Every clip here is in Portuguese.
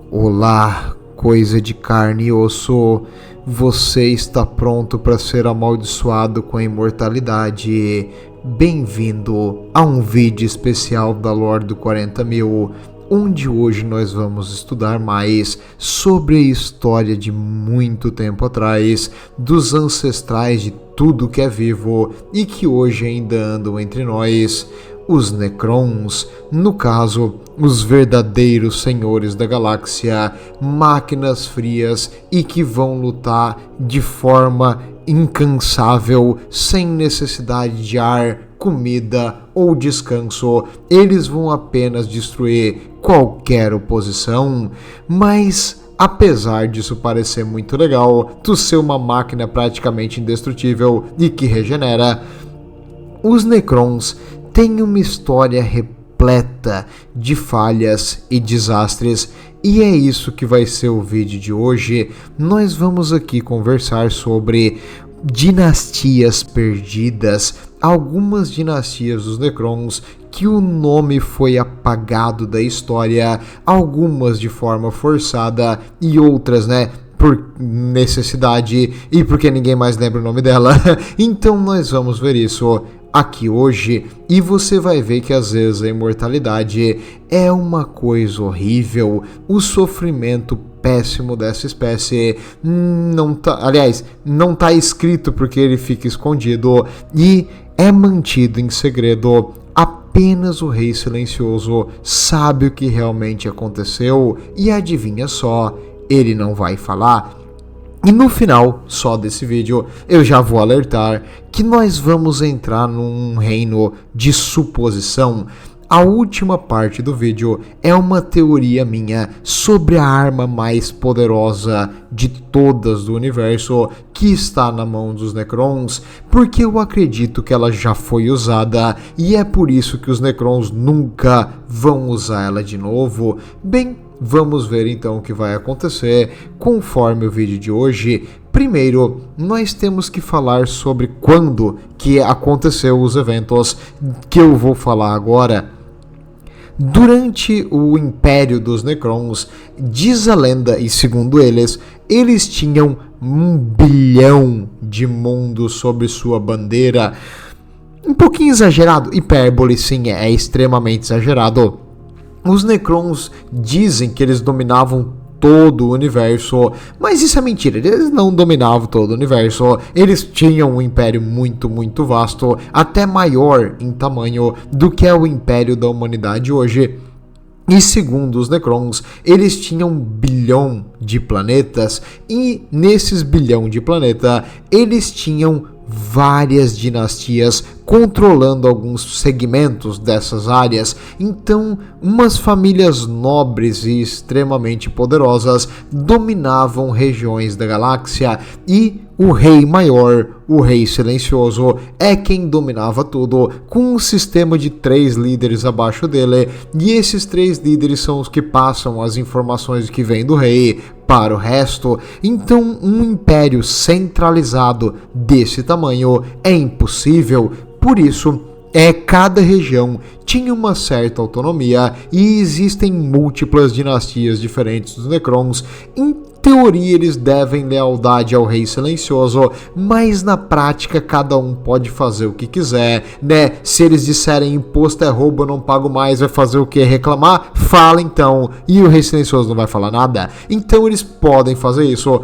Olá, coisa de carne e osso, você está pronto para ser amaldiçoado com a imortalidade? Bem-vindo a um vídeo especial da Lore do 40.000, onde hoje nós vamos estudar mais sobre a história de muito tempo atrás, dos ancestrais de tudo que é vivo e que hoje ainda andam entre nós. Os Necrons, no caso, os verdadeiros senhores da galáxia, máquinas frias e que vão lutar de forma incansável, sem necessidade de ar, comida ou descanso. Eles vão apenas destruir qualquer oposição, mas apesar disso parecer muito legal, tu ser uma máquina praticamente indestrutível e que regenera, os Necrons tem uma história repleta de falhas e desastres, e é isso que vai ser o vídeo de hoje. Nós vamos aqui conversar sobre dinastias perdidas, algumas dinastias dos Necrons que o nome foi apagado da história, algumas de forma forçada e outras, por necessidade e porque ninguém mais lembra o nome dela. Então nós vamos ver isso aqui hoje, e você vai ver que às vezes a imortalidade é uma coisa horrível. O sofrimento péssimo dessa espécie não tá escrito porque ele fica escondido e é mantido em segredo. Apenas o Rei Silencioso sabe o que realmente aconteceu, e adivinha só, ele não vai falar. E no final só desse vídeo eu já vou alertar que nós vamos entrar num reino de suposição. A última parte do vídeo é uma teoria minha sobre a arma mais poderosa de todas do universo que está na mão dos Necrons, porque eu acredito que ela já foi usada e é por isso que os Necrons nunca vão usar ela de novo. Bem, vamos ver então o que vai acontecer conforme o vídeo de hoje. Primeiro, nós temos que falar sobre quando que aconteceu os eventos que eu vou falar agora. Durante o Império dos Necrons, diz a lenda, e segundo eles tinham 1 bilhão de mundos sob sua bandeira. Um pouquinho exagerado, hipérbole, sim, é extremamente exagerado. Os Necrons dizem que eles dominavam todo o universo, mas isso é mentira, eles não dominavam todo o universo. Eles tinham um império muito, muito vasto, até maior em tamanho do que é o império da humanidade hoje. E segundo os Necrons, eles tinham 1 bilhão de planetas, e nesses 1 bilhão de planetas, eles tinham várias dinastias controlando alguns segmentos dessas áreas. Então, umas famílias nobres e extremamente poderosas dominavam regiões da galáxia, e o Rei Maior, o Rei Silencioso, é quem dominava tudo, com um sistema de 3 líderes abaixo dele, e esses 3 líderes são os que passam as informações que vêm do rei para o resto. Então, um império centralizado desse tamanho é impossível. Por isso, cada região tinha uma certa autonomia, e existem múltiplas dinastias diferentes dos Necrons. Em teoria, eles devem lealdade ao Rei Silencioso, mas na prática cada um pode fazer o que quiser, Se eles disserem imposto é roubo, eu não pago mais, vai fazer o que? Reclamar? Fala então. E o Rei Silencioso não vai falar nada? Então eles podem fazer isso.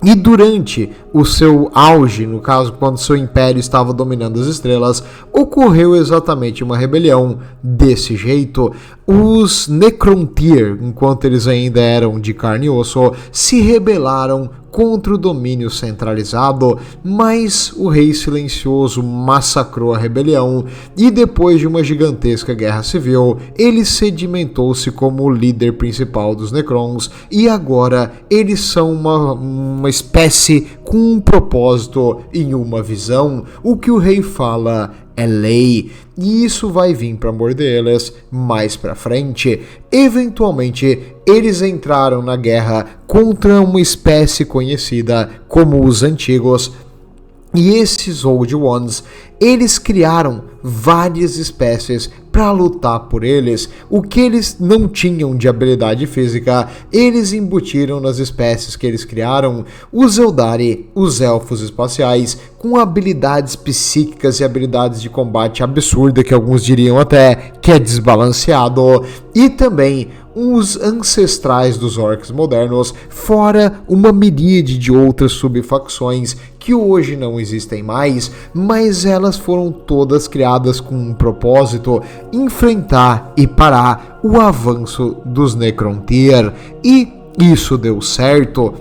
E durante o seu auge, no caso, quando seu império estava dominando as estrelas, ocorreu exatamente uma rebelião desse jeito. Os Necrontyr, enquanto eles ainda eram de carne e osso, se rebelaram contra o domínio centralizado, mas o Rei Silencioso massacrou a rebelião, e depois de uma gigantesca guerra civil, ele sedimentou-se como o líder principal dos Necrons, e agora eles são uma espécie com um propósito e uma visão. O que o rei fala é lei, e isso vai vir para morder eles mais para frente. Eventualmente, eles entraram na guerra contra uma espécie conhecida como os Antigos, E esses Old Ones, eles criaram várias espécies para lutar por eles. O que eles não tinham de habilidade física, eles embutiram nas espécies que eles criaram. Os Eldari, os elfos espaciais, com habilidades psíquicas e habilidades de combate absurda, que alguns diriam até que é desbalanceado. E também os ancestrais dos orcs modernos, fora uma miríade de outras subfacções que hoje não existem mais, mas elas foram todas criadas com um propósito: enfrentar e parar o avanço dos Necrontyr. E isso deu certo.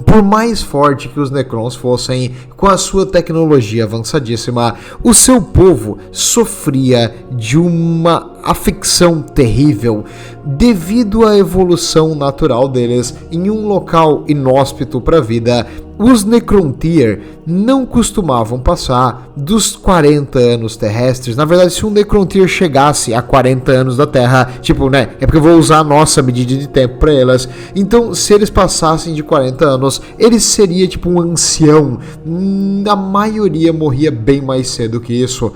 Por mais forte que os Necrons fossem, com a sua tecnologia avançadíssima, o seu povo sofria de uma afecção terrível devido à evolução natural deles em um local inóspito para a vida. Os Necrontyr não costumavam passar dos 40 anos terrestres. Na verdade, se um Necrontyr chegasse a 40 anos da Terra, é porque eu vou usar a nossa medida de tempo para elas. Então, se eles passassem de 40 anos, eles seriam um ancião. A maioria morria bem mais cedo que isso.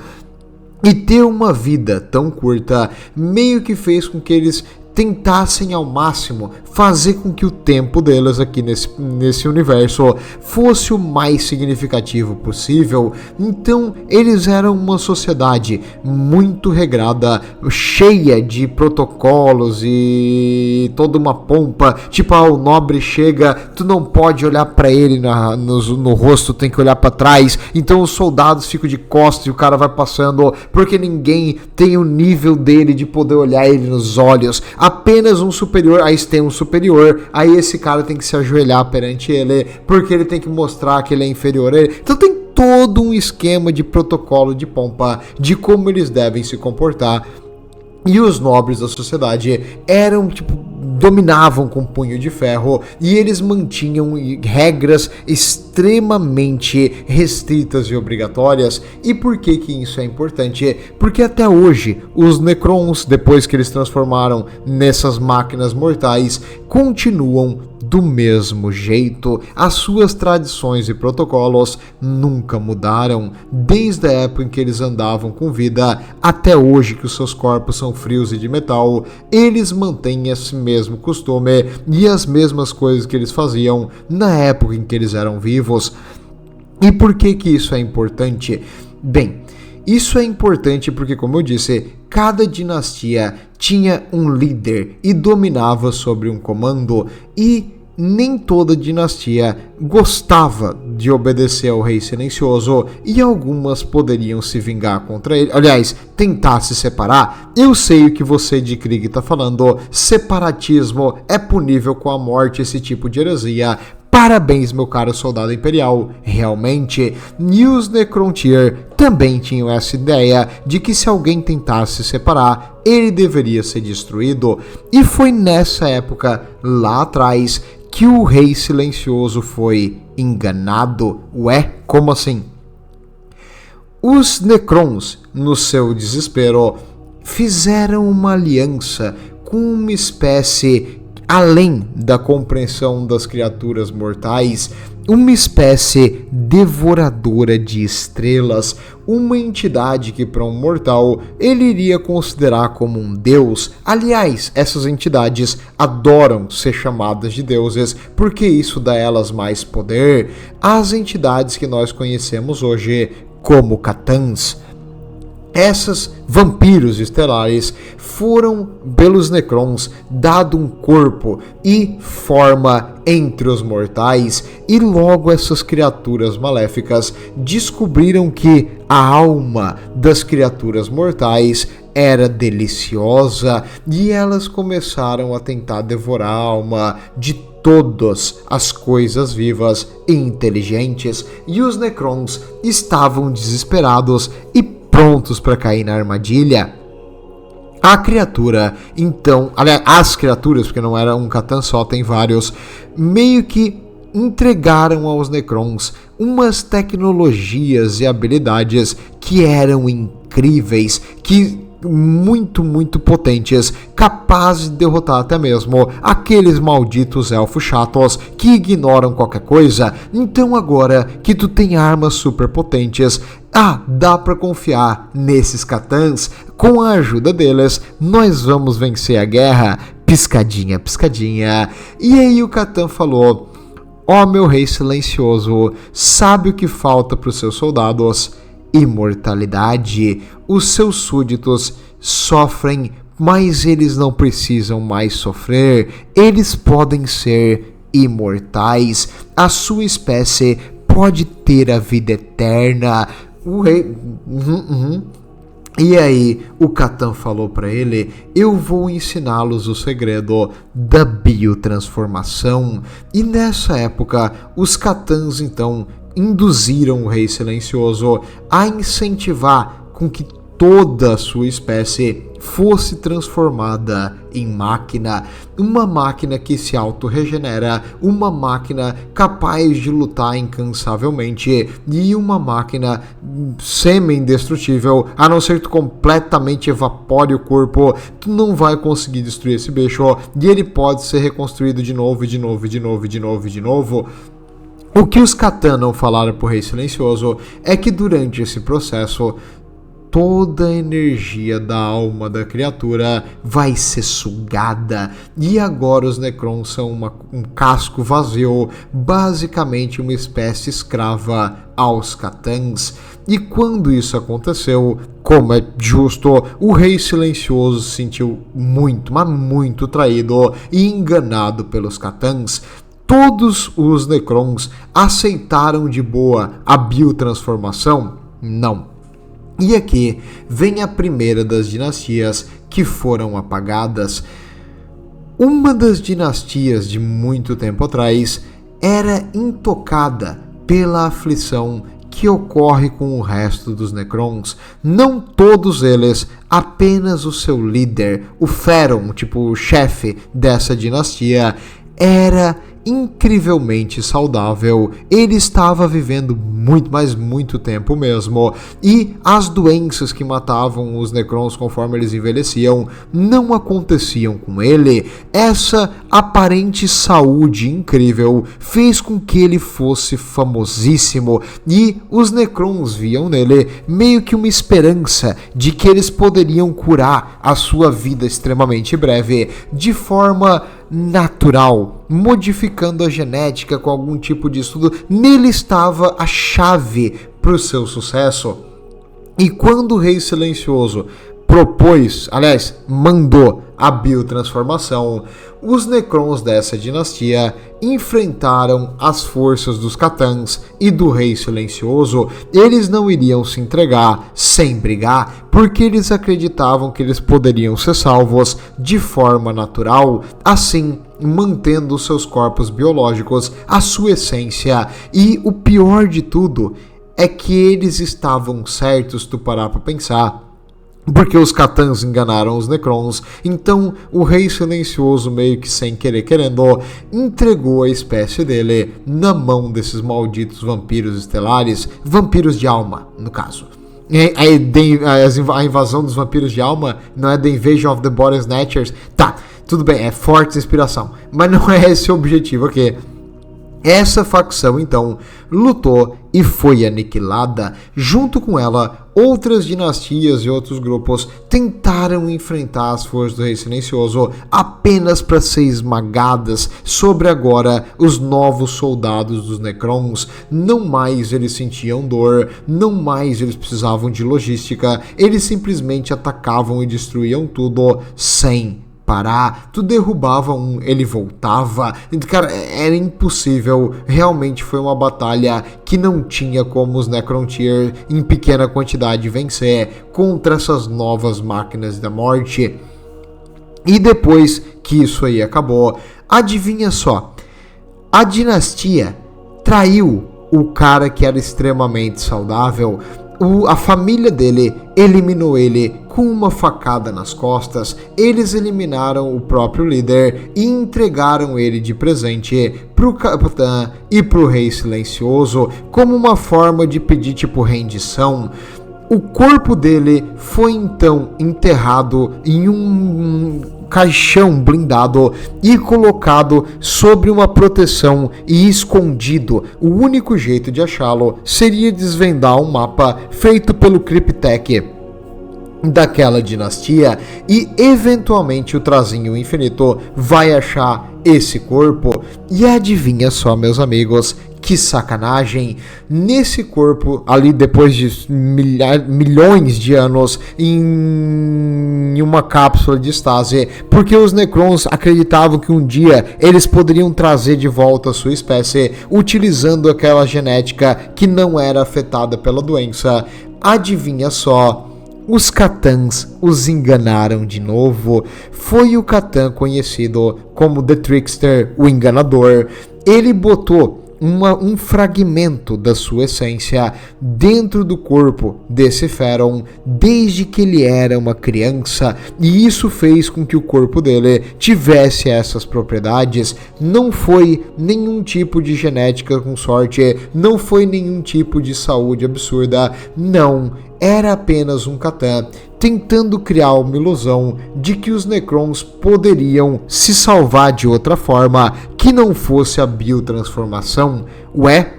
E ter uma vida tão curta meio que fez com que eles tentassem ao máximo fazer com que o tempo deles aqui nesse universo fosse o mais significativo possível. Então eles eram uma sociedade muito regrada, cheia de protocolos e toda uma pompa. O nobre chega, tu não pode olhar para ele no rosto, tem que olhar para trás. Então os soldados ficam de costas e o cara vai passando, porque ninguém tem o nível dele de poder olhar ele nos olhos. Apenas um superior, aí tem um superior, aí esse cara tem que se ajoelhar perante ele, porque ele tem que mostrar que ele é inferior a ele. Então tem todo um esquema de protocolo, de pompa, de como eles devem se comportar. E os nobres da sociedade eram, dominavam com punho de ferro, e eles mantinham regras extremamente restritas e obrigatórias. E por que isso é importante? Porque até hoje, os Necrons, depois que eles transformaram nessas máquinas mortais, continuam do mesmo jeito. As suas tradições e protocolos nunca mudaram, desde a época em que eles andavam com vida até hoje, que os seus corpos são frios e de metal. Eles mantêm esse mesmo costume e as mesmas coisas que eles faziam na época em que eles eram vivos. E por que isso é importante? Bem, isso é importante porque, como eu disse, cada dinastia tinha um líder e dominava sobre um comando, e nem toda dinastia gostava de obedecer ao rei silencioso, e algumas poderiam se vingar contra ele. Aliás, tentar se separar. Eu sei o que você de Krieg está falando. Separatismo é punível com a morte, esse tipo de heresia. Parabéns, meu caro soldado imperial, realmente. E os Necrontyr também tinham essa ideia de que se alguém tentasse se separar, ele deveria ser destruído. E foi nessa época, lá atrás, que o rei silencioso foi enganado. Ué, como assim? Os Necrons, no seu desespero, fizeram uma aliança com uma espécie além da compreensão das criaturas mortais, uma espécie devoradora de estrelas, uma entidade que para um mortal ele iria considerar como um deus. Aliás, essas entidades adoram ser chamadas de deuses, porque isso dá a elas mais poder. As entidades que nós conhecemos hoje como C'tans, esses vampiros estelares, foram pelos Necrons dado um corpo e forma entre os mortais, e logo essas criaturas maléficas descobriram que a alma das criaturas mortais era deliciosa, e elas começaram a tentar devorar a alma de todas as coisas vivas e inteligentes, e os Necrons estavam desesperados e prontos para cair na armadilha. A criatura, então, aliás, as criaturas, porque não era um C'tan só, tem vários, meio que entregaram aos Necrons umas tecnologias e habilidades que eram incríveis, que muito, muito potentes, capazes de derrotar até mesmo aqueles malditos elfos chatos que ignoram qualquer coisa. Então agora que tu tem armas super potentes, dá pra confiar nesses Catans. Com a ajuda deles, nós vamos vencer a guerra. Piscadinha, piscadinha. E aí o Catan falou: ó meu rei silencioso, sabe o que falta para os seus soldados? Imortalidade. Os seus súditos sofrem, mas eles não precisam mais sofrer. Eles podem ser imortais. A sua espécie pode ter a vida eterna. O rei... E aí, o Catan falou para ele: eu vou ensiná-los o segredo da biotransformação. E nessa época, os Catans então induziram o Rei Silencioso a incentivar com que toda a sua espécie fosse transformada em máquina, uma máquina que se autorregenera, uma máquina capaz de lutar incansavelmente e uma máquina semi-indestrutível. A não ser que tu completamente evapore o corpo, tu não vai conseguir destruir esse bicho e ele pode ser reconstruído de novo, de novo, de novo, de novo, de novo. O que os Catan não falaram pro Rei Silencioso é que durante esse processo toda a energia da alma da criatura vai ser sugada e agora os Necrons são um casco vazio, basicamente uma espécie escrava aos Catans. E quando isso aconteceu, como é justo, o Rei Silencioso se sentiu muito, mas muito traído e enganado pelos Catans. Todos os Necrons aceitaram de boa a biotransformação? Não. E aqui vem a primeira das dinastias que foram apagadas. Uma das dinastias de muito tempo atrás era intocada pela aflição que ocorre com o resto dos Necrons. Não todos eles, apenas o seu líder, o Feron, tipo o chefe dessa dinastia, era incrivelmente saudável. Ele estava vivendo muito, mas muito tempo mesmo, e as doenças que matavam os Necrons conforme eles envelheciam não aconteciam com ele. Essa aparente saúde incrível fez com que ele fosse famosíssimo, e os Necrons viam nele meio que uma esperança de que eles poderiam curar a sua vida extremamente breve de forma natural, modificando a genética com algum tipo de estudo. Nele estava a chave para o seu sucesso. E quando o Rei Silencioso mandou a biotransformação, os Necrons dessa dinastia enfrentaram as forças dos Catans e do Rei Silencioso. Eles não iriam se entregar sem brigar, porque eles acreditavam que eles poderiam ser salvos de forma natural, assim mantendo seus corpos biológicos, a sua essência. E o pior de tudo é que eles estavam certos, tu parar pra pensar, porque os Catans enganaram os Necrons. Então o Rei Silencioso, meio que sem querer querendo, entregou a espécie dele na mão desses malditos vampiros estelares, vampiros de alma, no caso. A invasão dos vampiros de alma não é The Invasion of the Body Snatchers. Tá, tudo bem, é forte inspiração, mas não é esse o objetivo aqui. Essa facção então lutou e foi aniquilada. Junto com ela, outras dinastias e outros grupos tentaram enfrentar as forças do Rei Silencioso apenas para ser esmagadas sobre agora os novos soldados dos Necrons. Não mais eles sentiam dor, não mais eles precisavam de logística, eles simplesmente atacavam e destruíam tudo sem parar. Tu derrubava um, ele voltava. Cara, era impossível. Realmente foi uma batalha que não tinha como os Necrontyr em pequena quantidade vencer contra essas novas máquinas da morte. E depois que isso aí acabou, adivinha só, a dinastia traiu o cara que era extremamente saudável. A família dele eliminou ele com uma facada nas costas. Eles eliminaram o próprio líder e entregaram ele de presente pro capitão e pro Rei Silencioso como uma forma de pedir tipo rendição. O corpo dele foi então enterrado em um caixão blindado e colocado sobre uma proteção e escondido. O único jeito de achá-lo seria desvendar um mapa feito pelo Cryptek daquela dinastia e eventualmente o Trazinho Infinito vai achar esse corpo. E adivinha só, meus amigos, que sacanagem, nesse corpo ali depois de milhões de anos em uma cápsula de estase, porque os Necrons acreditavam que um dia eles poderiam trazer de volta a sua espécie utilizando aquela genética que não era afetada pela doença. Adivinha só, os C'tans os enganaram de novo. Foi o C'tan conhecido como The Trickster, o enganador. Ele botou um fragmento da sua essência dentro do corpo desse Feron desde que ele era uma criança, e isso fez com que o corpo dele tivesse essas propriedades. Não foi nenhum tipo de genética com sorte, não foi nenhum tipo de saúde absurda, não, era apenas um C'tan tentando criar uma ilusão de que os Necrons poderiam se salvar de outra forma que não fosse a biotransformação. Ué,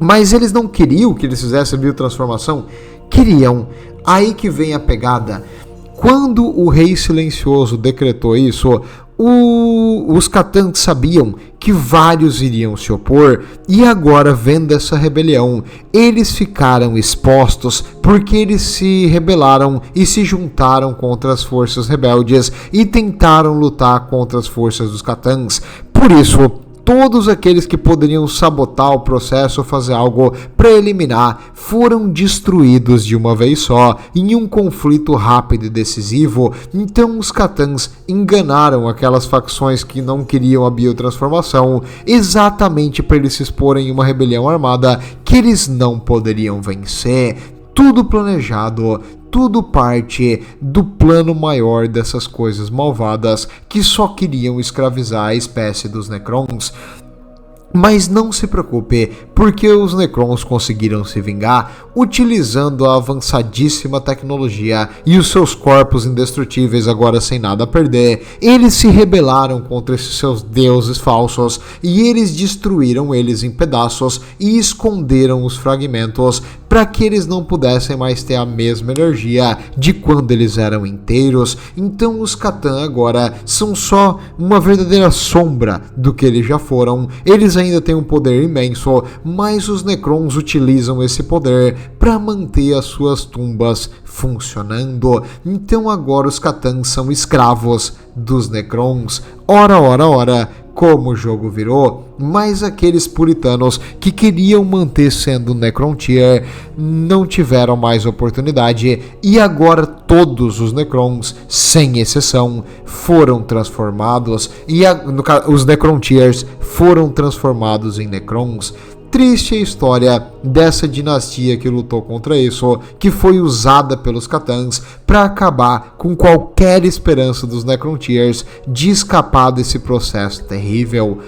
mas eles não queriam que eles fizessem a biotransformação? Queriam. Aí que vem a pegada. Quando o Rei Silencioso decretou isso, os C'tans sabiam que vários iriam se opor, e agora, vendo essa rebelião, eles ficaram expostos porque eles se rebelaram e se juntaram contra as forças rebeldes e tentaram lutar contra as forças dos C'tans. Por isso, todos aqueles que poderiam sabotar o processo ou fazer algo para eliminar foram destruídos de uma vez só, em um conflito rápido e decisivo. Então os C'tans enganaram aquelas facções que não queriam a biotransformação, exatamente para eles se exporem em uma rebelião armada que eles não poderiam vencer. Tudo planejado, tudo parte do plano maior dessas coisas malvadas que só queriam escravizar a espécie dos Necrons. Mas não se preocupe, porque os Necrons conseguiram se vingar utilizando a avançadíssima tecnologia e os seus corpos indestrutíveis agora sem nada a perder. Eles se rebelaram contra esses seus deuses falsos e eles destruíram eles em pedaços e esconderam os fragmentos para que eles não pudessem mais ter a mesma energia de quando eles eram inteiros. Então os C'tan agora são só uma verdadeira sombra do que eles já foram. Eles ainda têm um poder imenso, mas os Necrons utilizam esse poder para manter as suas tumbas funcionando. Então agora os C'tan são escravos dos Necrons. Ora, como o jogo virou, mas aqueles puritanos que queriam manter sendo Necrontyr não tiveram mais oportunidade, e agora todos os Necrons, sem exceção, foram transformados, e os Necrontyrs foram transformados em Necrons. Triste a história dessa dinastia que lutou contra isso, que foi usada pelos C'tans para acabar com qualquer esperança dos Necrontyrs de escapar desse processo terrível.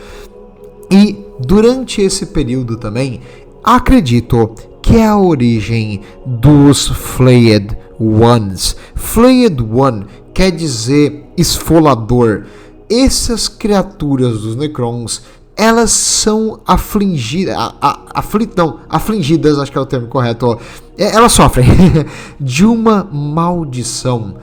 E durante esse período também, acredito que é a origem dos Flayed Ones. Flayed One quer dizer esfolador. Essas criaturas dos Necrons, elas são afligidas, acho que é o termo correto, elas sofrem de uma maldição.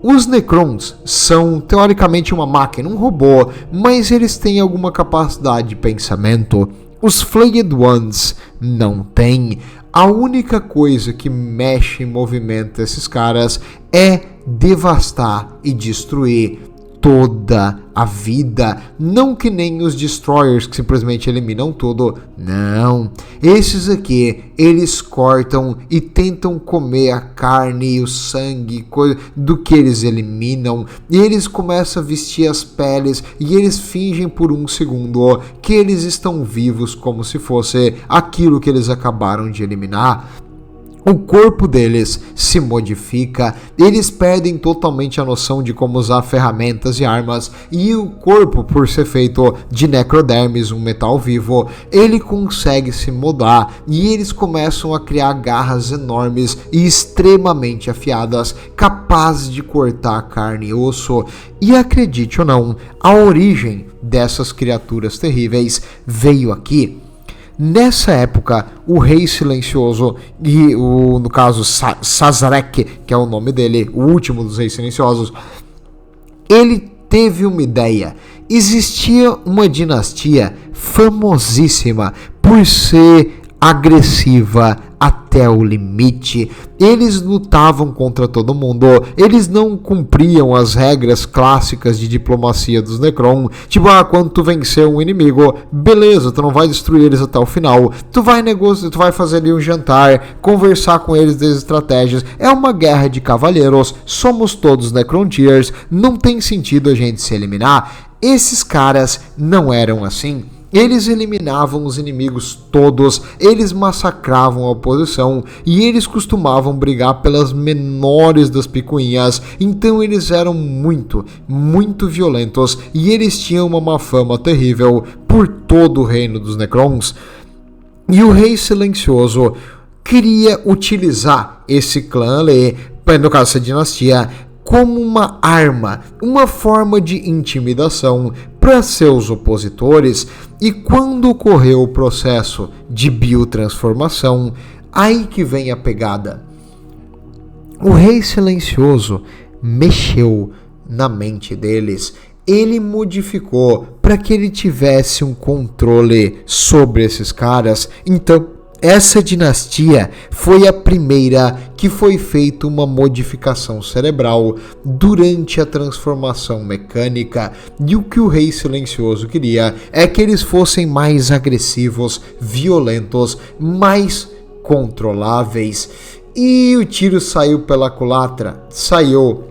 Os Necrons são teoricamente uma máquina, um robô, mas eles têm alguma capacidade de pensamento. Os Flayed Ones não têm. A única coisa que mexe e movimenta esses caras é devastar e destruir toda a vida, não que nem os Destroyers que simplesmente eliminam tudo, não, esses aqui, eles cortam e tentam comer a carne e o sangue do que eles eliminam, e eles começam a vestir as peles, e eles fingem por um segundo que eles estão vivos como se fosse aquilo que eles acabaram de eliminar. O corpo deles se modifica, eles perdem totalmente a noção de como usar ferramentas e armas, e o corpo, por ser feito de necrodermis, um metal vivo, ele consegue se moldar e eles começam a criar garras enormes e extremamente afiadas, capazes de cortar carne e osso. E acredite ou não, a origem dessas criaturas terríveis veio aqui. Nessa época, o Rei Silencioso e no caso Sazarek, que é o nome dele, o último dos Reis Silenciosos, ele teve uma ideia. Existia uma dinastia famosíssima por ser agressiva até o limite. Eles lutavam contra todo mundo, eles não cumpriam as regras clássicas de diplomacia dos Necron, tipo, quando tu vencer um inimigo, beleza, tu não vai destruir eles até o final, tu vai negociar, tu vai fazer ali um jantar, conversar com eles das estratégias, é uma guerra de cavaleiros, somos todos Necrontyrs, não tem sentido a gente se eliminar. Esses caras não eram assim. Eles eliminavam os inimigos todos, eles massacravam a oposição e eles costumavam brigar pelas menores das picuinhas, então eles eram muito violentos e eles tinham uma má fama terrível por todo o reino dos Necrons. E o Rei Silencioso queria utilizar esse clã ali, no caso essa dinastia, como uma arma, uma forma de intimidação para seus opositores. E quando ocorreu o processo de biotransformação, aí que vem a pegada. O Rei Silencioso mexeu na mente deles, ele modificou para que ele tivesse um controle sobre esses caras. Então, essa dinastia foi a primeira que foi feita uma modificação cerebral durante a transformação mecânica, e o que o Rei Silencioso queria é que eles fossem mais agressivos, violentos, mais controláveis. E o tiro saiu pela culatra, saiu.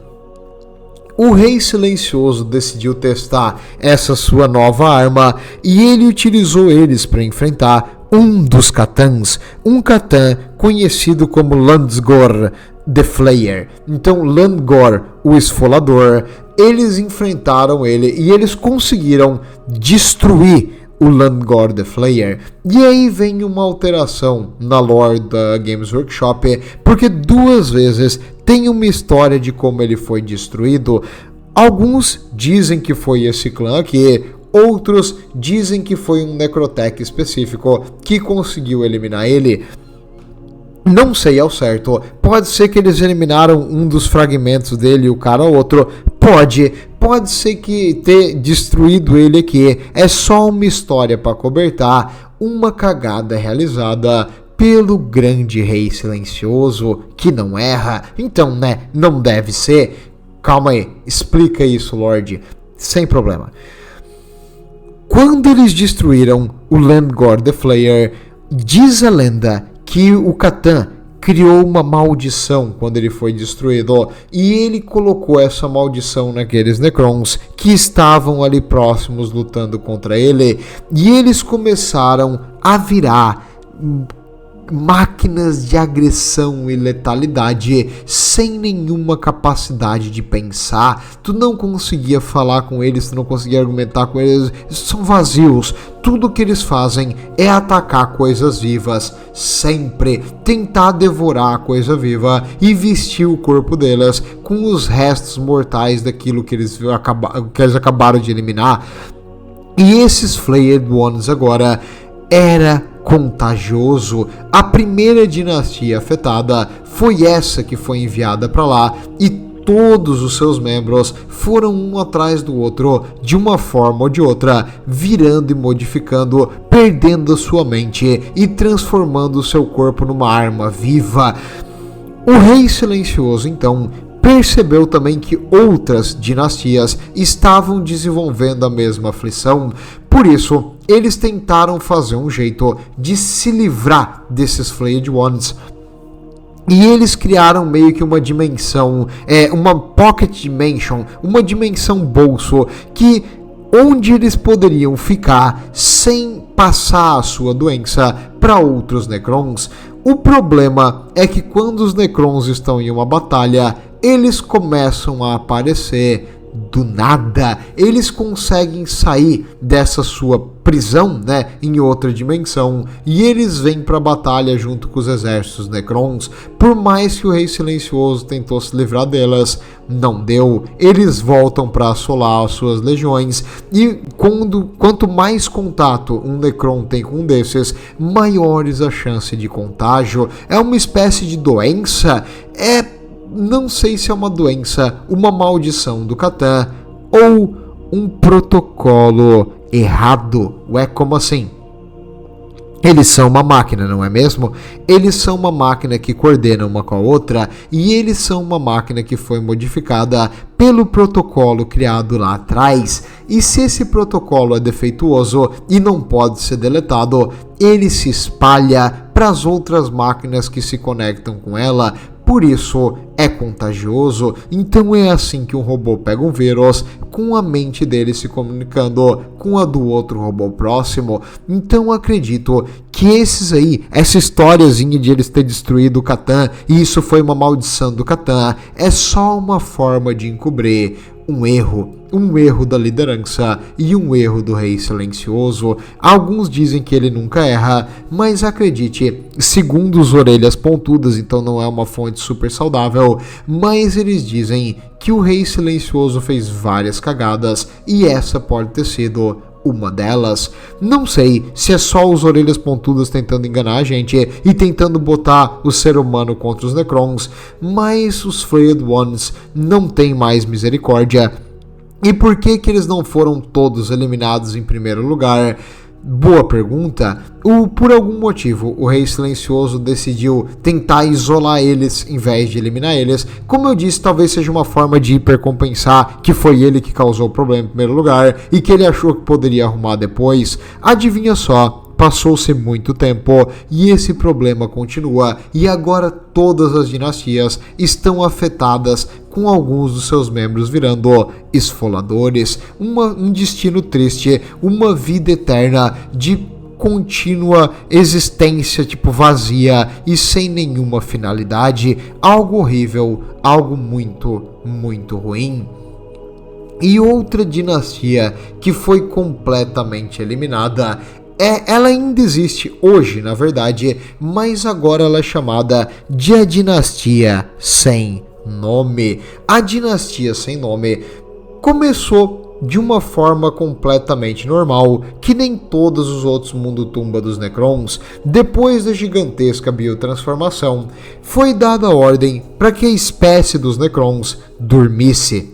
O Rei Silencioso decidiu testar essa sua nova arma e ele utilizou eles para enfrentar um dos Catans, um Catan conhecido como Landgor the Flayer. Então Landgor, o Esfolador, eles enfrentaram ele e eles conseguiram destruir o Landgor the Flayer. E aí vem uma alteração na lore da Games Workshop, porque duas vezes tem uma história de como ele foi destruído. Alguns dizem que foi esse clã aqui, outros dizem que foi um Necrotech específico que conseguiu eliminar ele. Não sei ao certo, pode ser que eles eliminaram um dos fragmentos dele e o cara outro, pode ser que ter destruído ele aqui é só uma história para cobertar uma cagada realizada pelo grande Rei Silencioso, que não erra. Então, né, não deve ser. Calma aí, explica isso, Lorde, sem problema. Quando eles destruíram o Landgor the Flayer, diz a lenda que o Catan criou uma maldição quando ele foi destruído, e ele colocou essa maldição naqueles Necrons que estavam ali próximos lutando contra ele, e eles começaram a virar máquinas de agressão e letalidade sem nenhuma capacidade de pensar. Tu não conseguia falar com eles, tu não conseguia argumentar com eles, são vazios. Tudo que eles fazem é atacar coisas vivas, sempre tentar devorar a coisa viva e vestir o corpo delas com os restos mortais daquilo que eles acabaram de eliminar. E esses Flayed Ones agora era contagioso. A primeira dinastia afetada foi essa que foi enviada para lá, e todos os seus membros foram um atrás do outro, de uma forma ou de outra, virando e modificando, perdendo a sua mente e transformando o seu corpo numa arma viva. O Rei Silencioso, então, percebeu também que outras dinastias estavam desenvolvendo a mesma aflição. Por isso, eles tentaram fazer um jeito de se livrar desses Flayed Ones. E eles criaram meio que uma dimensão, uma Pocket Dimension, uma dimensão bolso, onde eles poderiam ficar sem passar a sua doença para outros Necrons. O problema é que quando os Necrons estão em uma batalha, eles começam a aparecer do nada. Eles conseguem sair dessa sua prisão, né, em outra dimensão, e eles vêm para a batalha junto com os exércitos Necrons. Por mais que o Rei Silencioso tentou se livrar delas, não deu. Eles voltam para assolar as suas legiões, e quanto mais contato um Necron tem com um desses, maiores a chance de contágio. É uma espécie de doença, não sei se é uma doença, uma maldição do Catan ou um protocolo errado. Ué, como assim? Eles são uma máquina, não é mesmo? Eles são uma máquina que coordena uma com a outra, e eles são uma máquina que foi modificada pelo protocolo criado lá atrás. E se esse protocolo é defeituoso e não pode ser deletado, ele se espalha para as outras máquinas que se conectam com ela. Por isso é contagioso. Então é assim que um robô pega um vírus, com a mente dele se comunicando com a do outro robô próximo. Então acredito que essa historiazinha de eles ter destruído o Catan, e isso foi uma maldição do Catan, é só uma forma de encobrir um erro da liderança e um erro do Rei Silencioso. Alguns dizem que ele nunca erra, mas acredite, segundo os Orelhas Pontudas, então não é uma fonte super saudável, mas eles dizem que o Rei Silencioso fez várias cagadas, e essa pode ter sido uma delas. Não sei se é só os Orelhas Pontudas tentando enganar a gente e tentando botar o ser humano contra os Necrons, mas os Freed Ones não têm mais misericórdia. E por que eles não foram todos eliminados em primeiro lugar? Boa pergunta. Por algum motivo, o Rei Silencioso decidiu tentar isolar eles em vez de eliminar eles. Como eu disse, talvez seja uma forma de hipercompensar que foi ele que causou o problema em primeiro lugar e que ele achou que poderia arrumar depois. Adivinha só, passou-se muito tempo e esse problema continua, e agora todas as dinastias estão afetadas, com alguns dos seus membros virando esfoladores. Um destino triste, uma vida eterna de contínua existência, tipo vazia e sem nenhuma finalidade. Algo horrível, algo muito, muito ruim. E outra dinastia que foi completamente eliminada, ela ainda existe hoje, na verdade, mas agora ela é chamada de a Dinastia Sem Nome. A Dinastia Sem Nome começou de uma forma completamente normal, que nem todos os outros Mundo-Tumba dos Necrons. Depois da gigantesca biotransformação, foi dada a ordem para que a espécie dos Necrons dormisse.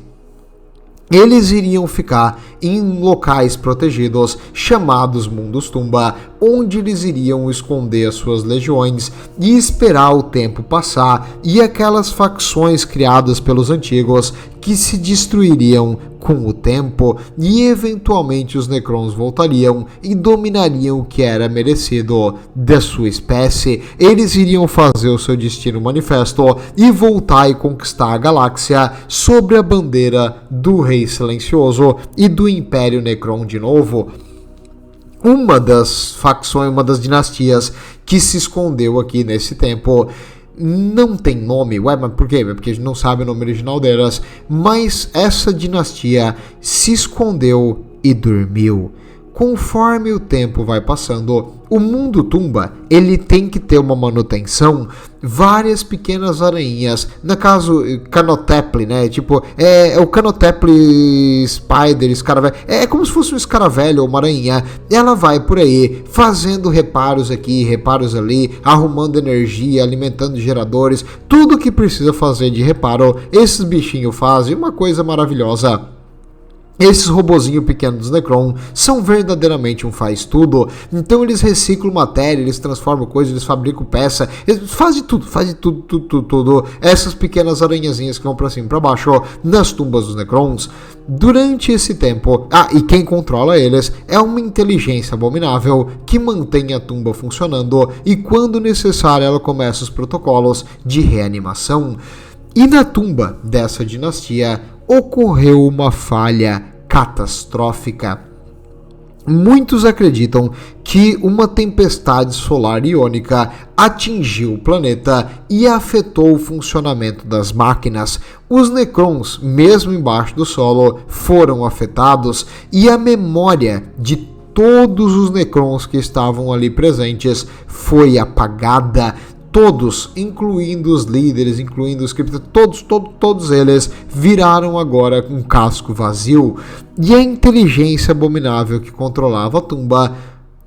Eles iriam ficar em locais protegidos chamados Mundos Tumba, onde eles iriam esconder as suas legiões e esperar o tempo passar e aquelas facções criadas pelos antigos que se destruiriam com o tempo, e eventualmente os Necrons voltariam e dominariam o que era merecido da sua espécie. Eles iriam fazer o seu destino manifesto e voltar e conquistar a galáxia sobre a bandeira do Rei Silencioso e do Império Necron de novo. Uma das facções, uma das dinastias que se escondeu aqui nesse tempo não tem nome. Ué, mas por quê? Porque a gente não sabe o nome original delas. Mas essa dinastia se escondeu e dormiu. Conforme o tempo vai passando, o Mundo Tumba, ele tem que ter uma manutenção. Várias pequenas aranhas, no caso Canotepli, né? Tipo, é o Canotepli Spider, escaravelho. É como se fosse um escaravelho ou uma aranha. Ela vai por aí fazendo reparos aqui, reparos ali, arrumando energia, alimentando geradores, tudo que precisa fazer de reparo. Esses bichinhos fazem uma coisa maravilhosa. Esses robozinhos pequenos dos Necron são verdadeiramente um faz-tudo. Então eles reciclam matéria, eles transformam coisas, eles fabricam peça, eles fazem tudo. Essas pequenas aranhazinhas que vão pra cima e pra baixo, ó, nas tumbas dos Necrons. Durante esse tempo, e quem controla eles é uma inteligência abominável que mantém a tumba funcionando, e quando necessário ela começa os protocolos de reanimação. E na tumba dessa dinastia ocorreu uma falha catastrófica. Muitos acreditam que uma tempestade solar iônica atingiu o planeta e afetou o funcionamento das máquinas. Os Necrons, mesmo embaixo do solo, foram afetados e a memória de todos os Necrons que estavam ali presentes foi apagada. Todos, incluindo os líderes, incluindo os criptos, todos eles viraram agora um casco vazio. E a inteligência abominável que controlava a tumba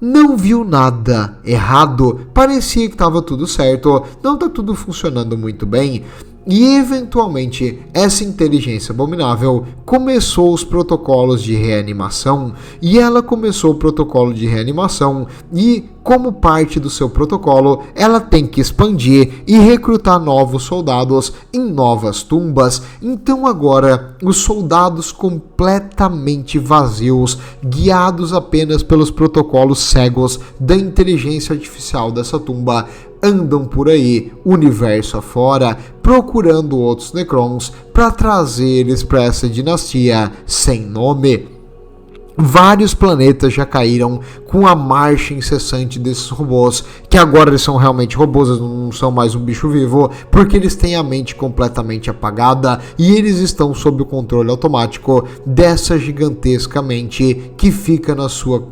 não viu nada errado. Parecia que estava tudo certo, não está tudo funcionando muito bem. E eventualmente essa inteligência abominável começou os protocolos de reanimação, e ela começou o protocolo de reanimação, e como parte do seu protocolo ela tem que expandir e recrutar novos soldados em novas tumbas. Então agora os soldados completamente vazios, guiados apenas pelos protocolos cegos da inteligência artificial dessa tumba, andam por aí, universo afora, procurando outros Necrons para trazer eles para essa dinastia sem nome. Vários planetas já caíram com a marcha incessante desses robôs, que agora eles são realmente robôs, eles não são mais um bicho vivo, porque eles têm a mente completamente apagada e eles estão sob o controle automático dessa gigantesca mente que fica na sua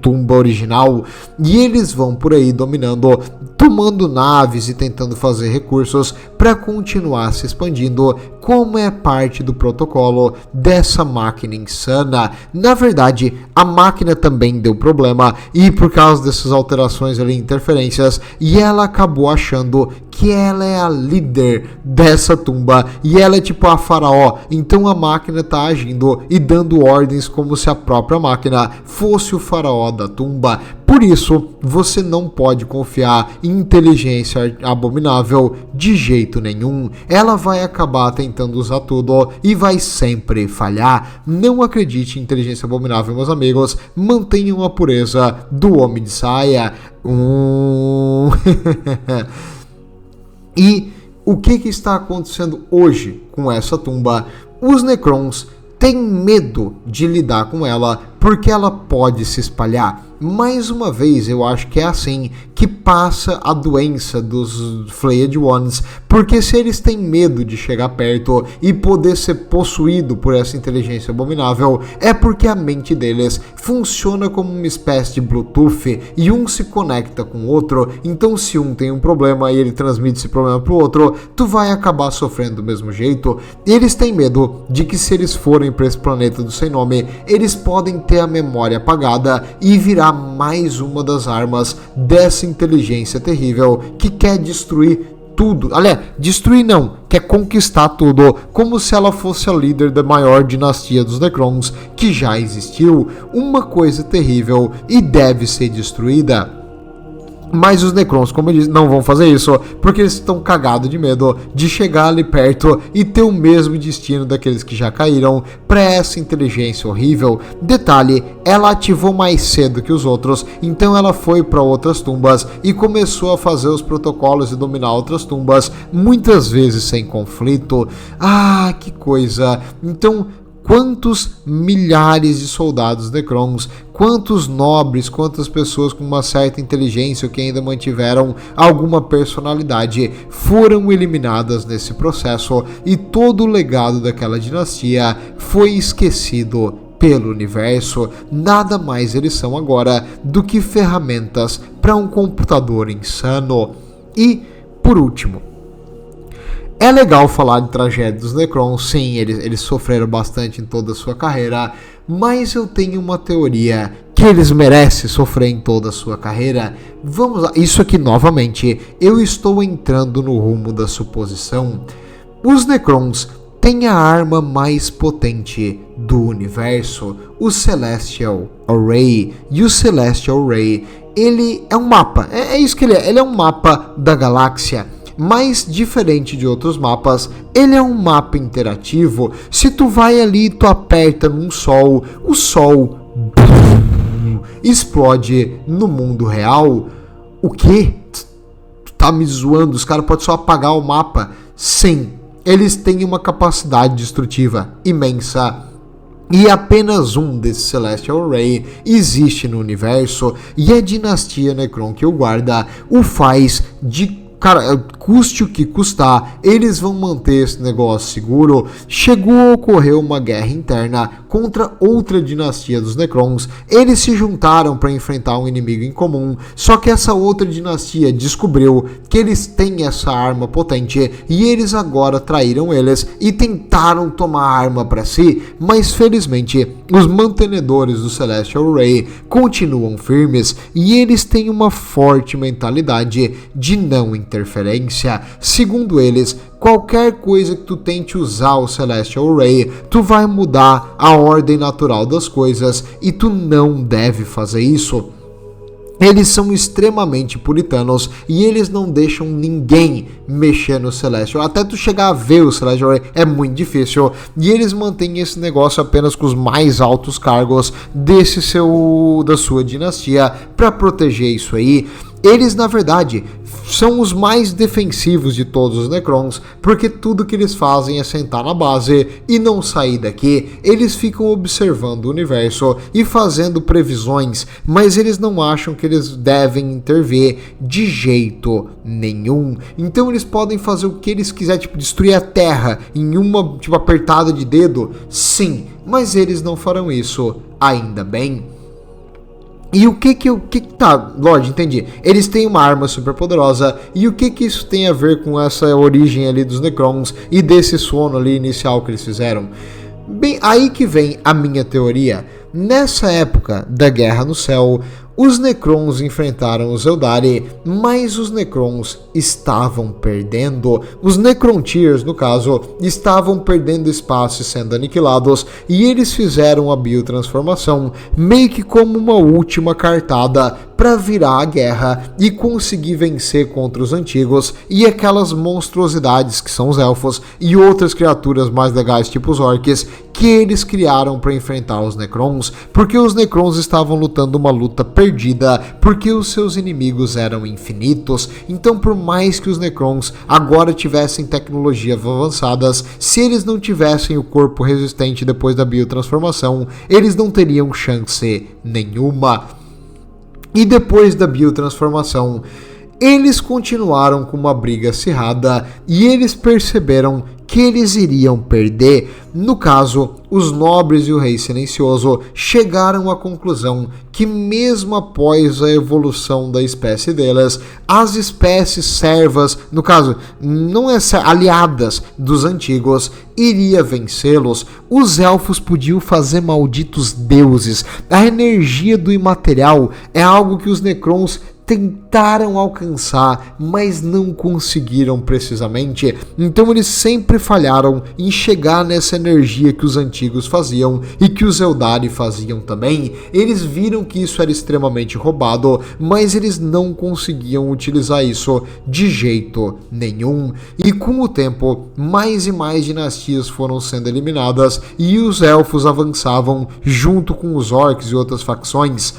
tumba original. E eles vão por aí dominando, tomando naves e tentando fazer recursos para continuar se expandindo, como é parte do protocolo dessa máquina insana. Na verdade, a máquina também deu problema, e por causa dessas alterações ali, interferências, e ela acabou achando que ela é a líder dessa tumba, e ela é tipo a faraó. Então a máquina está agindo e dando ordens como se a própria máquina fosse o faraó da tumba. Por isso, você não pode confiar em inteligência abominável de jeito nenhum. Ela vai acabar tentando usar tudo e vai sempre falhar. Não acredite em inteligência abominável, meus amigos. Mantenham a pureza do homem de saia. E o que está acontecendo hoje com essa tumba? Os Necrons têm medo de lidar com ela porque ela pode se espalhar. Mais uma vez, eu acho que é assim que passa a doença dos Flayed Ones, porque se eles têm medo de chegar perto e poder ser possuído por essa inteligência abominável, é porque a mente deles funciona como uma espécie de Bluetooth e um se conecta com o outro. Então se um tem um problema e ele transmite esse problema para o outro, tu vai acabar sofrendo do mesmo jeito. Eles têm medo de que se eles forem para esse planeta do sem nome, eles podem ter a memória apagada e virar mais uma das armas dessa inteligência terrível que quer destruir tudo. Aliás, destruir não, quer conquistar tudo, como se ela fosse a líder da maior dinastia dos Necrons que já existiu. Uma coisa terrível e deve ser destruída. Mas os Necrons, como eles não vão fazer isso, porque eles estão cagados de medo de chegar ali perto e ter o mesmo destino daqueles que já caíram para essa inteligência horrível. Detalhe, ela ativou mais cedo que os outros, então ela foi para outras tumbas e começou a fazer os protocolos e dominar outras tumbas, muitas vezes sem conflito. Ah, que coisa! Então, quantos milhares de soldados Necrons, quantos nobres, quantas pessoas com uma certa inteligência que ainda mantiveram alguma personalidade foram eliminadas nesse processo, e todo o legado daquela dinastia foi esquecido pelo universo. Nada mais eles são agora do que ferramentas para um computador insano. E, por último, é legal falar de tragédia dos Necrons, sim, eles sofreram bastante em toda a sua carreira, mas eu tenho uma teoria que eles merecem sofrer em toda a sua carreira. Vamos lá, isso aqui novamente, eu estou entrando no rumo da suposição. Os Necrons têm a arma mais potente do universo, o Celestial Array, e o Celestial Array, ele é um mapa, é isso que ele é um mapa da galáxia. Mas diferente de outros mapas, ele é um mapa interativo. Se tu vai ali e tu aperta num sol, o sol explode no mundo real. O quê? Tu tá me zoando? Os caras podem só apagar o mapa? Sim, eles têm uma capacidade destrutiva imensa. E apenas um desses Celestial Ray existe no universo, e a dinastia Necron que o guarda o faz de... Cara, custe o que custar, eles vão manter esse negócio seguro. Chegou a ocorrer uma guerra interna contra outra dinastia dos Necrons. Eles se juntaram para enfrentar um inimigo em comum, só que essa outra dinastia descobriu que eles têm essa arma potente e eles agora traíram eles e tentaram tomar a arma para si, mas felizmente os mantenedores do Celestial Ray continuam firmes e eles têm uma forte mentalidade de não interferência. Segundo eles, qualquer coisa que tu tente usar o Celestial Ray, tu vai mudar a ordem natural das coisas e tu não deve fazer isso. Eles são extremamente puritanos e eles não deixam ninguém mexer no Celestial. Até tu chegar a ver o Celestial Ray é muito difícil. E eles mantêm esse negócio apenas com os mais altos cargos da sua dinastia para proteger isso aí. Eles, na verdade, são os mais defensivos de todos os Necrons, porque tudo que eles fazem é sentar na base e não sair daqui. Eles ficam observando o universo e fazendo previsões, mas eles não acham que eles devem intervir de jeito nenhum. Então eles podem fazer o que eles quiserem, tipo destruir a Terra em uma apertada de dedo, sim, mas eles não farão isso, ainda bem. E o que tá, Lorde, entendi. Eles têm uma arma super poderosa. E o que isso tem a ver com essa origem ali dos Necrons e desse sono ali inicial que eles fizeram? Bem, aí que vem a minha teoria. Nessa época da Guerra no Céu, os Necrons enfrentaram os Eldari, mas os Necrons estavam perdendo. Os Necrontyrs, no caso, estavam perdendo espaço e sendo aniquilados, e eles fizeram a biotransformação meio que como uma última cartada para virar a guerra e conseguir vencer contra os antigos e aquelas monstruosidades que são os elfos e outras criaturas mais legais tipo os orcs que eles criaram para enfrentar os Necrons, porque os Necrons estavam lutando uma luta perdida, porque os seus inimigos eram infinitos. Então, por mais que os Necrons agora tivessem tecnologias avançadas, se eles não tivessem o corpo resistente depois da biotransformação, eles não teriam chance nenhuma. E depois da biotransformação, eles continuaram com uma briga acirrada e eles perceberam que eles iriam perder. No caso, os nobres e o rei silencioso chegaram à conclusão que mesmo após a evolução da espécie delas, as espécies servas, no caso, não é aliadas dos antigos, iria vencê-los. Os elfos podiam fazer malditos deuses. A energia do imaterial é algo que os Necrons tentaram alcançar, mas não conseguiram precisamente. Então eles sempre falharam em chegar nessa energia que os antigos faziam e que os Eldari faziam também. Eles viram que isso era extremamente roubado, mas eles não conseguiam utilizar isso de jeito nenhum. E com o tempo, mais e mais dinastias foram sendo eliminadas e os elfos avançavam junto com os orcs e outras facções.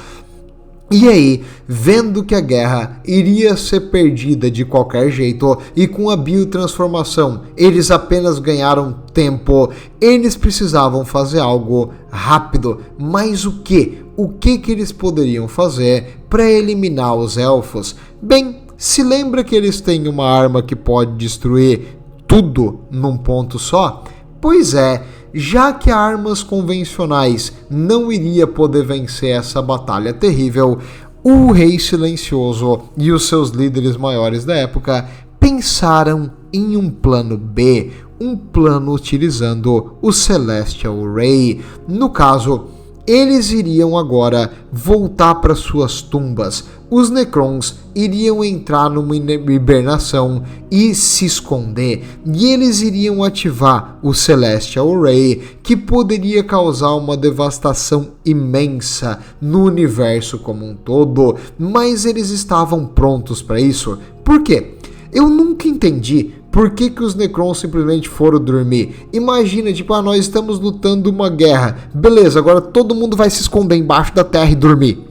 E aí, vendo que a guerra iria ser perdida de qualquer jeito e com a biotransformação eles apenas ganharam tempo, eles precisavam fazer algo rápido. Mas o que? O que eles poderiam fazer para eliminar os elfos? Bem, se lembra que eles têm uma arma que pode destruir tudo num ponto só? Pois é. Já que armas convencionais não iria poder vencer essa batalha terrível, o Rei Silencioso e os seus líderes maiores da época pensaram em um plano B, um plano utilizando o Celestial Ray. No caso, eles iriam agora voltar para suas tumbas. Os Necrons iriam entrar numa hibernação e se esconder, e eles iriam ativar o Celestial Ray, que poderia causar uma devastação imensa no universo como um todo, mas eles estavam prontos para isso. Por quê? Eu nunca entendi por que os Necrons simplesmente foram dormir. Imagina, nós estamos lutando uma guerra, beleza, agora todo mundo vai se esconder embaixo da terra e dormir.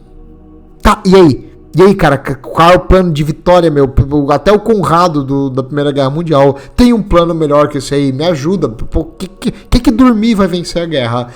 Tá, e aí? E aí, cara, qual é o plano de vitória, meu? Até o Conrado da Primeira Guerra Mundial tem um plano melhor que esse aí. Me ajuda. Que dormir vai vencer a guerra?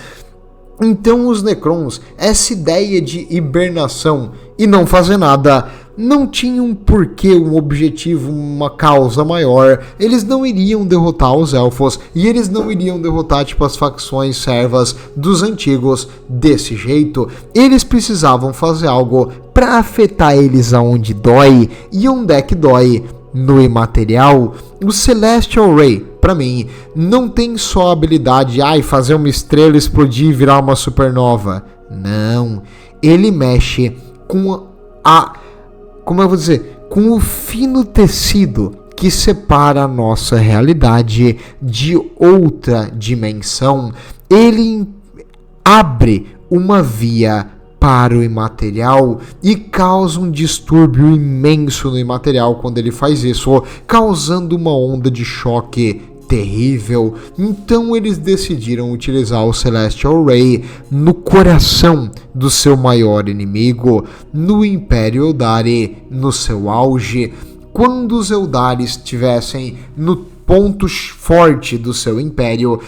Então os Necrons, essa ideia de hibernação e não fazer nada, não tinha um porquê, um objetivo, uma causa maior. Eles não iriam derrotar os elfos e eles não iriam derrotar tipo as facções servas dos antigos desse jeito. Eles precisavam fazer algo para afetar eles aonde dói, e onde é que dói? No imaterial. O Celestial Ray, para mim, não tem só a habilidade de fazer uma estrela explodir e virar uma supernova. Não, ele mexe com como eu vou dizer, com o fino tecido que separa a nossa realidade de outra dimensão. Ele abre uma via para o imaterial e causa um distúrbio imenso no imaterial quando ele faz isso, causando uma onda de choque terrível. Então eles decidiram utilizar o Celestial Ray no coração do seu maior inimigo, no Império Eldari, no seu auge. Quando os Eldari estivessem no ponto forte do seu império,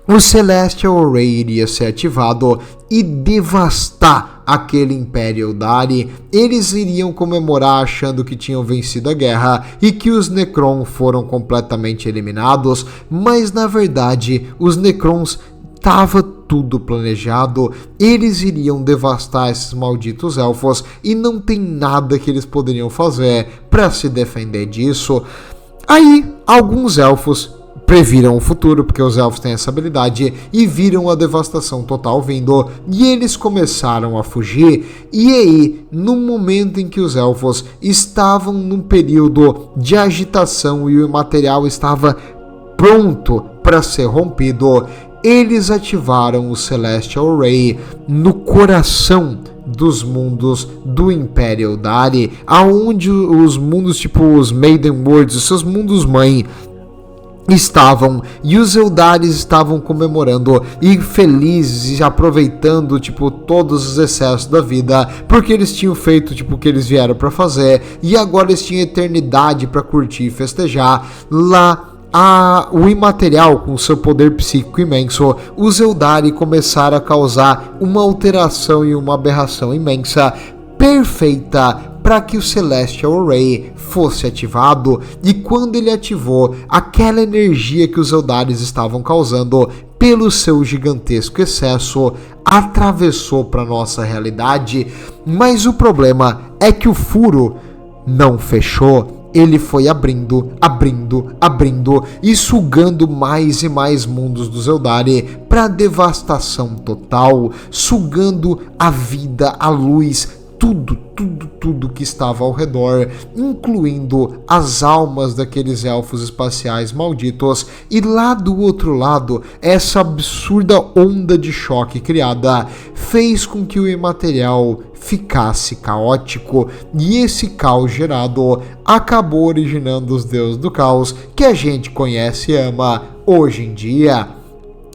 o Celestial Ray iria ser ativado e devastar aquele Império Eldari. Eles iriam comemorar achando que tinham vencido a guerra e que os Necrons foram completamente eliminados, mas na verdade os Necrons estava tudo planejado. Eles iriam devastar esses malditos elfos e não tem nada que eles poderiam fazer para se defender disso. Aí alguns elfos previram o futuro, porque os elfos têm essa habilidade, e viram a devastação total vindo, e eles começaram a fugir. E aí, no momento em que os elfos estavam num período de agitação e o imaterial estava pronto para ser rompido, eles ativaram o Celestial Ray no coração dos mundos do Império Eldari, aonde os mundos tipo os Maiden Worlds, os seus mundos mãe, estavam, e os Eldaris estavam comemorando e felizes e aproveitando tipo todos os excessos da vida, porque eles tinham feito tipo o que eles vieram para fazer, e agora eles tinham eternidade para curtir e festejar. Lá o imaterial, com seu poder psíquico imenso, os Eldari começaram a causar uma alteração e uma aberração imensa, perfeita para que o Celestial Ray fosse ativado. E quando ele ativou, aquela energia que os Eldaris estavam causando pelo seu gigantesco excesso atravessou para nossa realidade. Mas o problema é que o furo não fechou. Ele foi abrindo e sugando mais e mais mundos dos Eldari para devastação total, sugando a vida, a luz, tudo que estava ao redor, incluindo as almas daqueles elfos espaciais malditos. E lá do outro lado, essa absurda onda de choque criada fez com que o imaterial ficasse caótico, e esse caos gerado acabou originando os deuses do caos que a gente conhece e ama hoje em dia.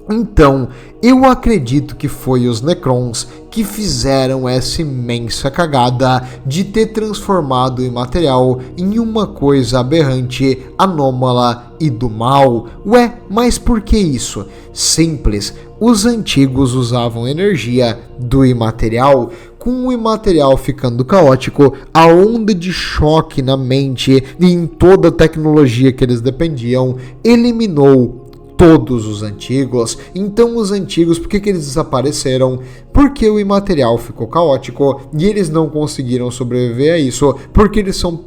Então, eu acredito que foi os Necrons que fizeram essa imensa cagada de ter transformado o imaterial em uma coisa aberrante, anômala e do mal. Ué, mas por que isso? Simples, os antigos usavam energia do imaterial. Com o imaterial ficando caótico, a onda de choque na mente e em toda a tecnologia que eles dependiam eliminou todos os antigos. Então os antigos, por que eles desapareceram? Porque o imaterial ficou caótico e eles não conseguiram sobreviver a isso, porque eles são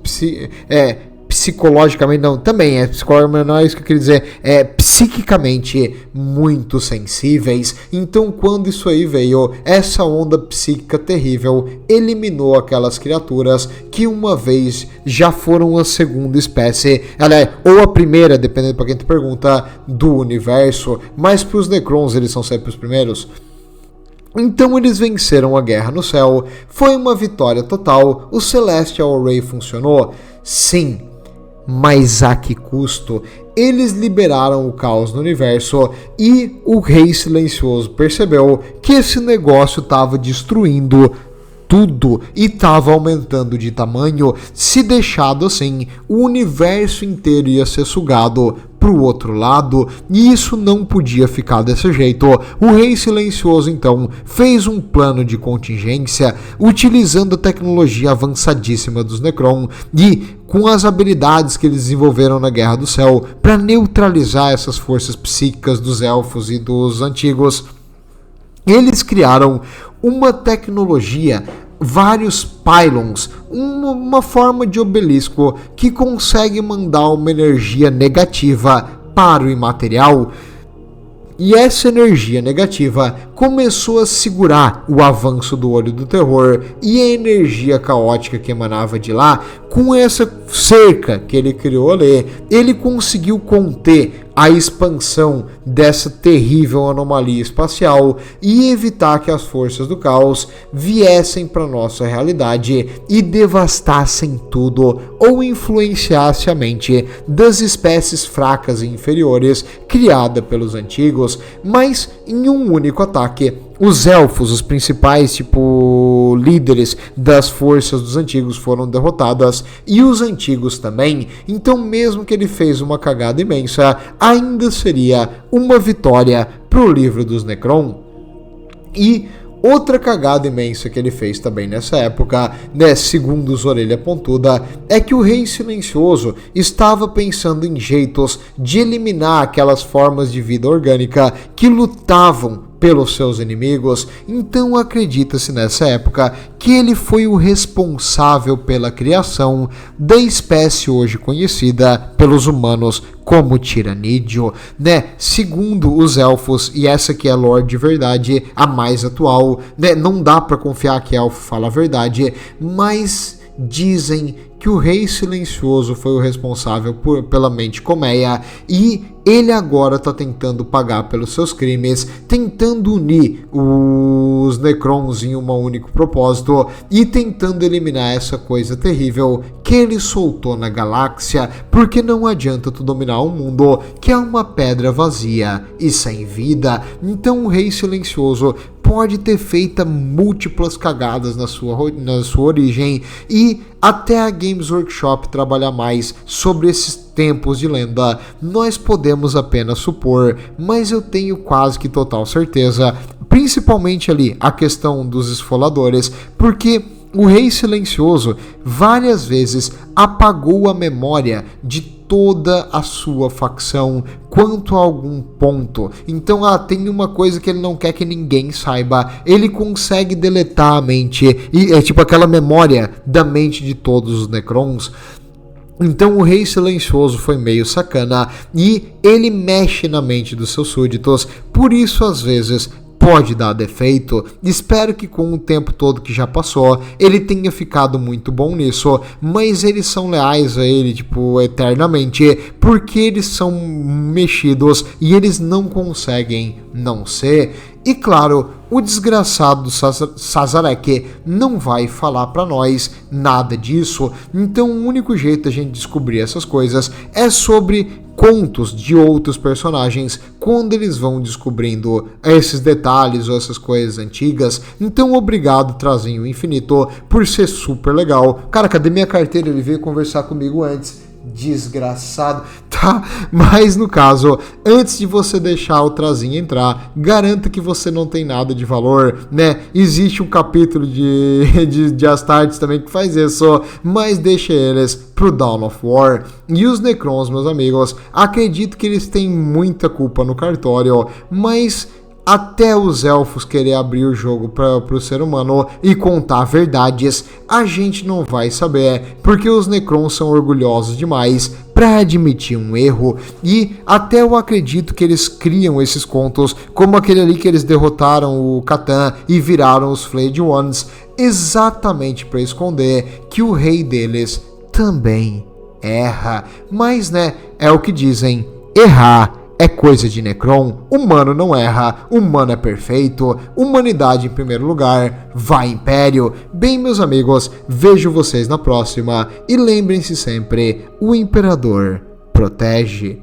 psicologicamente, não, também é psicologicamente, não é isso que eu queria dizer, psiquicamente muito sensíveis. Então quando isso aí veio, essa onda psíquica terrível eliminou aquelas criaturas que uma vez já foram a segunda espécie, ou a primeira, dependendo para quem te pergunta, do universo, mas para os Necrons eles são sempre os primeiros. Então eles venceram a guerra no céu, foi uma vitória total. O Celestial Ray funcionou? Sim. Mas a que custo? Eles liberaram o caos no universo e o Rei Silencioso percebeu que esse negócio estava destruindo tudo e estava aumentando de tamanho. Se deixado assim, o universo inteiro ia ser sugado pro outro lado, e isso não podia ficar desse jeito. O Rei Silencioso então fez um plano de contingência utilizando a tecnologia avançadíssima dos Necron e com as habilidades que eles desenvolveram na Guerra do Céu para neutralizar essas forças psíquicas dos elfos e dos antigos. Eles criaram uma tecnologia, vários pylons, uma forma de obelisco que consegue mandar uma energia negativa para o imaterial. E essa energia negativa começou a segurar o avanço do Olho do Terror e a energia caótica que emanava de lá. Com essa cerca que ele criou ali, ele conseguiu conter a expansão dessa terrível anomalia espacial e evitar que as forças do caos viessem para nossa realidade e devastassem tudo ou influenciassem a mente das espécies fracas e inferiores criadas pelos antigos, mas em um único ataque. Os elfos, os principais líderes das forças dos antigos, foram derrotadas e os antigos também. Então, mesmo que ele fez uma cagada imensa, ainda seria uma vitória pro livro dos Necron. E outra cagada imensa que ele fez também nessa época, segundo os Orelha Pontuda, é que o Rei Silencioso estava pensando em jeitos de eliminar aquelas formas de vida orgânica que lutavam pelos seus inimigos. Então acredita-se nessa época que ele foi o responsável pela criação da espécie hoje conhecida pelos humanos como Tiranídeo, Segundo os elfos, e essa que é a lore de verdade, a mais atual, não dá pra confiar que elfo fala a verdade, mas dizem que o Rei Silencioso foi o responsável pela mente colmeia e ele agora está tentando pagar pelos seus crimes, tentando unir os Necrons em um único propósito e tentando eliminar essa coisa terrível que ele soltou na galáxia, porque não adianta tu dominar um mundo que é uma pedra vazia e sem vida. Então o Rei Silencioso pode ter feito múltiplas cagadas na sua origem e até a Games Workshop trabalhar mais sobre esses tempos de lenda, nós podemos apenas supor, mas eu tenho quase que total certeza, principalmente ali a questão dos esfoladores, porque o Rei Silencioso várias vezes apagou a memória de toda a sua facção quanto a algum ponto. Então, tem uma coisa que ele não quer que ninguém saiba, ele consegue deletar a mente, e é tipo aquela memória da mente de todos os Necrons. Então o Rei Silencioso foi meio sacana e ele mexe na mente dos seus súditos, por isso às vezes pode dar defeito. Espero que com o tempo todo que já passou, ele tenha ficado muito bom nisso, mas eles são leais a ele, eternamente, porque eles são mexidos e eles não conseguem não ser. E claro, o desgraçado do Sazarek não vai falar pra nós nada disso, então o único jeito da gente descobrir essas coisas é sobre contos de outros personagens, quando eles vão descobrindo esses detalhes ou essas coisas antigas. Então obrigado, Trazinho Infinito, por ser super legal. Cara, cadê minha carteira? Ele veio conversar comigo antes. Desgraçado, tá? Mas no caso, antes de você deixar o Trazinho entrar, garanta que você não tem nada de valor, Existe um capítulo de Astartes também que faz isso, mas deixa eles pro Dawn of War. E os Necrons, meus amigos, acredito que eles têm muita culpa no cartório, mas até os elfos querer abrir o jogo para o ser humano e contar verdades, a gente não vai saber, porque os Necrons são orgulhosos demais para admitir um erro, e até eu acredito que eles criam esses contos, como aquele ali que eles derrotaram o Catan e viraram os Flayed Ones, exatamente para esconder que o rei deles também erra. Mas é o que dizem, errar é coisa de Necron, humano não erra, humano é perfeito, humanidade em primeiro lugar, vai Império. Bem, meus amigos, vejo vocês na próxima e lembrem-se sempre, o Imperador protege.